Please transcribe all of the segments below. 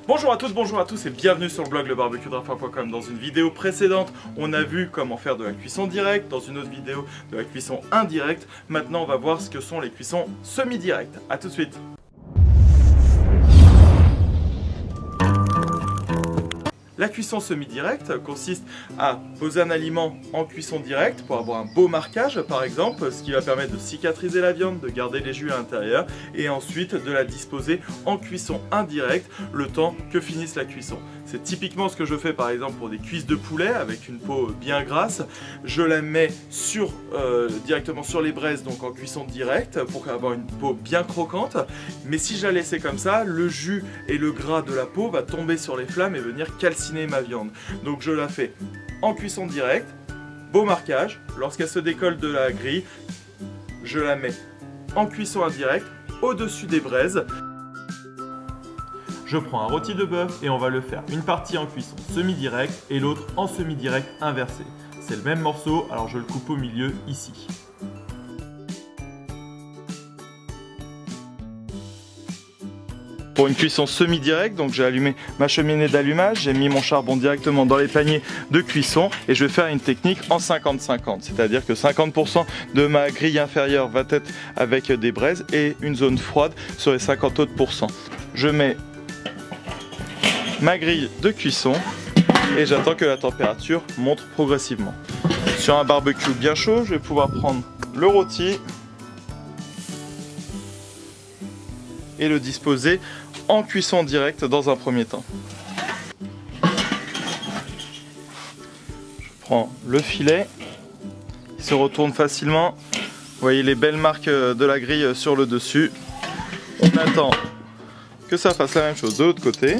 Bonjour à toutes, bonjour à tous et bienvenue sur le blog lebarbecuedraffin.com. Dans une vidéo précédente, on a vu comment faire de la cuisson directe, dans une autre vidéo de la cuisson indirecte. Maintenant, on va voir ce que sont les cuissons semi-directes. A tout de suite. La cuisson semi-directe consiste à poser un aliment en cuisson directe pour avoir un beau marquage par exemple, ce qui va permettre de cicatriser la viande, de garder les jus à l'intérieur et ensuite de la disposer en cuisson indirecte le temps que finisse la cuisson. C'est typiquement ce que je fais par exemple pour des cuisses de poulet avec une peau bien grasse. Je la mets directement sur les braises, donc en cuisson directe pour avoir une peau bien croquante. Mais si je la laissais comme ça, le jus et le gras de la peau va tomber sur les flammes et venir calciner ma viande. Donc je la fais en cuisson directe, beau marquage. Lorsqu'elle se décolle de la grille, je la mets en cuisson indirecte au-dessus des braises. Je prends un rôti de bœuf et on va le faire une partie en cuisson semi-direct et l'autre en semi-direct inversé. C'est le même morceau, alors je le coupe au milieu ici. Pour une cuisson semi-directe, donc j'ai allumé ma cheminée d'allumage, j'ai mis mon charbon directement dans les paniers de cuisson et je vais faire une technique en 50-50, c'est-à-dire que 50% de ma grille inférieure va être avec des braises et une zone froide sur les 50 autres %. Je mets ma grille de cuisson et j'attends que la température monte progressivement. Sur un barbecue bien chaud, je vais pouvoir prendre le rôti et le disposer en cuisson directe dans un premier temps. Je prends le filet, il se retourne facilement. Vous voyez les belles marques de la grille sur le dessus. On attend que ça fasse la même chose de l'autre côté.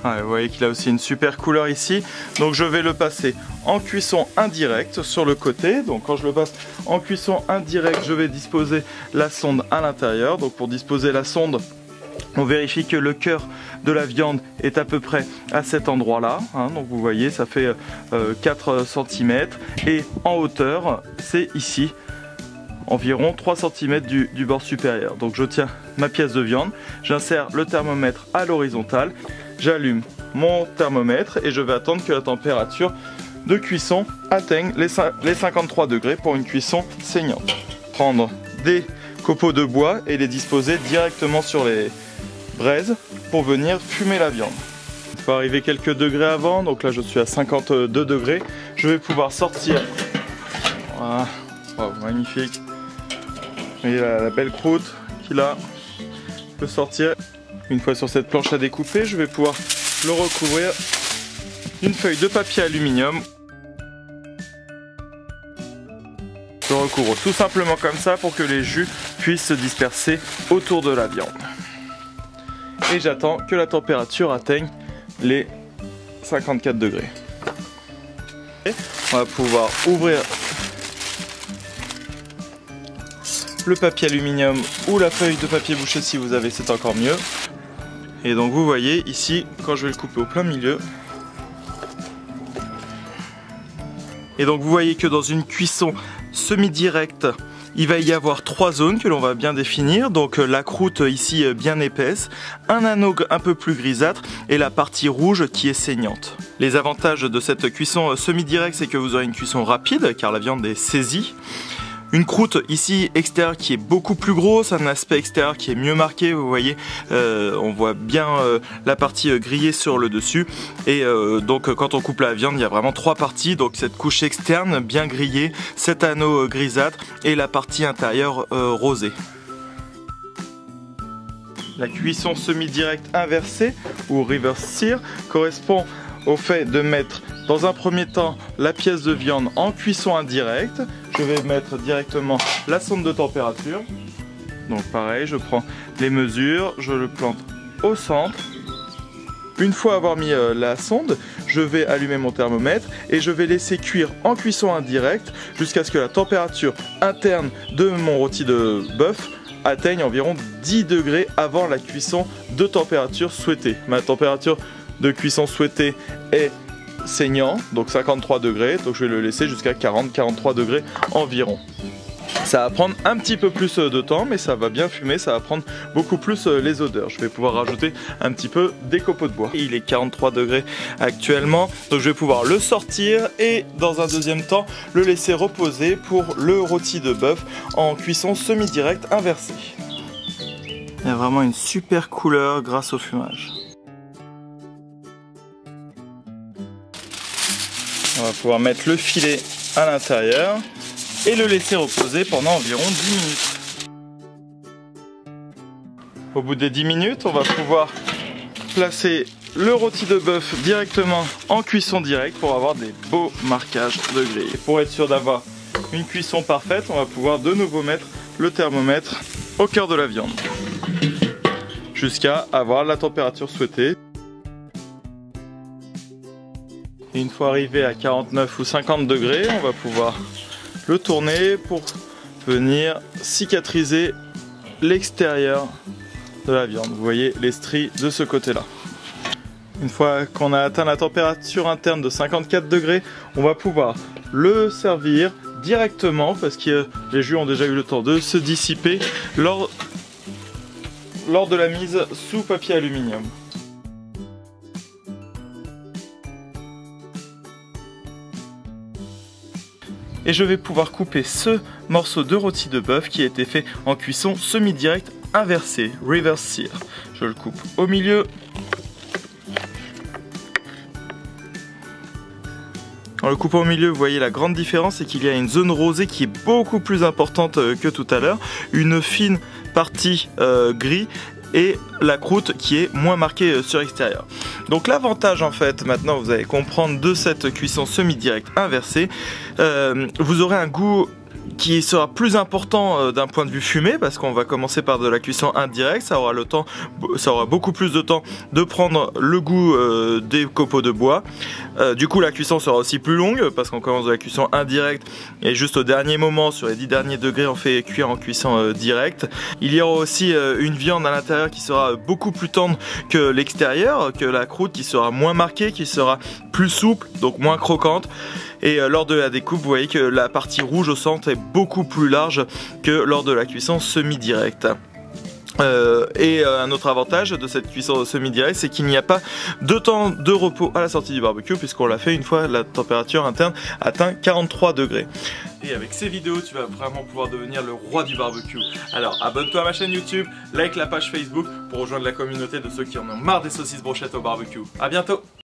Ah, vous voyez qu'il a aussi une super couleur ici. Donc je vais le passer en cuisson indirecte sur le côté. Donc quand je le passe en cuisson indirecte, je vais disposer la sonde à l'intérieur. Donc pour disposer la sonde, on vérifie que le cœur de la viande est à peu près à cet endroit-là. Donc vous voyez, ça fait 4 cm. Et en hauteur, c'est ici, environ 3 cm du bord supérieur. Donc je tiens ma pièce de viande, j'insère le thermomètre à l'horizontale, j'allume mon thermomètre et je vais attendre que la température de cuisson atteigne les 53 degrés pour une cuisson saignante. Prendre des copeaux de bois et les disposer directement sur les braises pour venir fumer la viande. Il faut arriver quelques degrés avant, donc là je suis à 52 degrés. Je vais pouvoir sortir. Voilà. Oh, magnifique. Vous voyez la belle croûte qu'il a. Je peux sortir. Une fois sur cette planche à découper, je vais pouvoir le recouvrir d'une feuille de papier aluminium. Je recouvre tout simplement comme ça pour que les jus puissent se disperser autour de la viande. Et j'attends que la température atteigne les 54 degrés. On va pouvoir ouvrir le papier aluminium ou la feuille de papier bouché si vous avez, c'est encore mieux. Et donc vous voyez ici, quand je vais le couper au plein milieu, et donc vous voyez que dans une cuisson semi-directe, il va y avoir 3 zones que l'on va bien définir. Donc la croûte ici bien épaisse, un anneau un peu plus grisâtre et la partie rouge qui est saignante. Les avantages de cette cuisson semi-directe, c'est que vous aurez une cuisson rapide car la viande est saisie. Une croûte ici extérieure qui est beaucoup plus grosse, un aspect extérieur qui est mieux marqué, vous voyez, on voit bien la partie grillée sur le dessus. Et donc quand on coupe la viande, il y a vraiment 3 parties, donc cette couche externe bien grillée, cet anneau grisâtre et la partie intérieure rosée. La cuisson semi-directe inversée ou reverse sear correspond au fait de mettre dans un premier temps la pièce de viande en cuisson indirecte. Je vais mettre directement la sonde de température. Donc pareil, je prends les mesures, je le plante au centre. Une fois avoir mis la sonde, je vais allumer mon thermomètre et je vais laisser cuire en cuisson indirecte jusqu'à ce que la température interne de mon rôti de bœuf atteigne environ 10 degrés avant la cuisson de température souhaitée. Ma température de cuisson souhaitée est saignant, donc 53 degrés, donc je vais le laisser jusqu'à 40-43 degrés environ. Ça va prendre un petit peu plus de temps, mais ça va bien fumer, ça va prendre beaucoup plus les odeurs. Je vais pouvoir rajouter un petit peu des copeaux de bois. Il est 43 degrés actuellement, donc je vais pouvoir le sortir et dans un deuxième temps le laisser reposer pour le rôti de bœuf en cuisson semi-directe inversée. Il y a vraiment une super couleur grâce au fumage. On va pouvoir mettre le filet à l'intérieur et le laisser reposer pendant environ 10 minutes. Au bout des 10 minutes, on va pouvoir placer le rôti de bœuf directement en cuisson directe pour avoir des beaux marquages de grille. Et pour être sûr d'avoir une cuisson parfaite, on va pouvoir de nouveau mettre le thermomètre au cœur de la viande jusqu'à avoir la température souhaitée. Et une fois arrivé à 49 ou 50 degrés, on va pouvoir le tourner pour venir cicatriser l'extérieur de la viande. Vous voyez les stries de ce côté-là. Une fois qu'on a atteint la température interne de 54 degrés, on va pouvoir le servir directement parce que les jus ont déjà eu le temps de se dissiper lors de la mise sous papier aluminium. Et je vais pouvoir couper ce morceau de rôti de bœuf qui a été fait en cuisson semi-directe inversée, reverse sear. Je le coupe au milieu. En le coupant au milieu, vous voyez la grande différence, c'est qu'il y a une zone rosée qui est beaucoup plus importante que tout à l'heure, une fine partie gris et la croûte qui est moins marquée sur l'extérieur. Donc l'avantage en fait, maintenant vous allez comprendre, de cette cuisson semi-directe inversée, vous aurez un goût qui sera plus important d'un point de vue fumée parce qu'on va commencer par de la cuisson indirecte, ça aura beaucoup plus de temps de prendre le goût des copeaux de bois. Du coup la cuisson sera aussi plus longue parce qu'on commence de la cuisson indirecte et juste au dernier moment, sur les 10 derniers degrés, on fait cuire en cuisson directe. Il y aura aussi une viande à l'intérieur qui sera beaucoup plus tendre que l'extérieur, que la croûte qui sera moins marquée, qui sera plus souple, donc moins croquante. Et lors de la découpe, vous voyez que la partie rouge au centre est beaucoup plus large que lors de la cuisson semi-directe. Un autre avantage de cette cuisson semi-directe, c'est qu'il n'y a pas de temps de repos à la sortie du barbecue puisqu'on l'a fait une fois la température interne atteint 43 degrés. Et avec ces vidéos, tu vas vraiment pouvoir devenir le roi du barbecue. Alors abonne-toi à ma chaîne YouTube, like la page Facebook pour rejoindre la communauté de ceux qui en ont marre des saucisses brochettes au barbecue. A bientôt!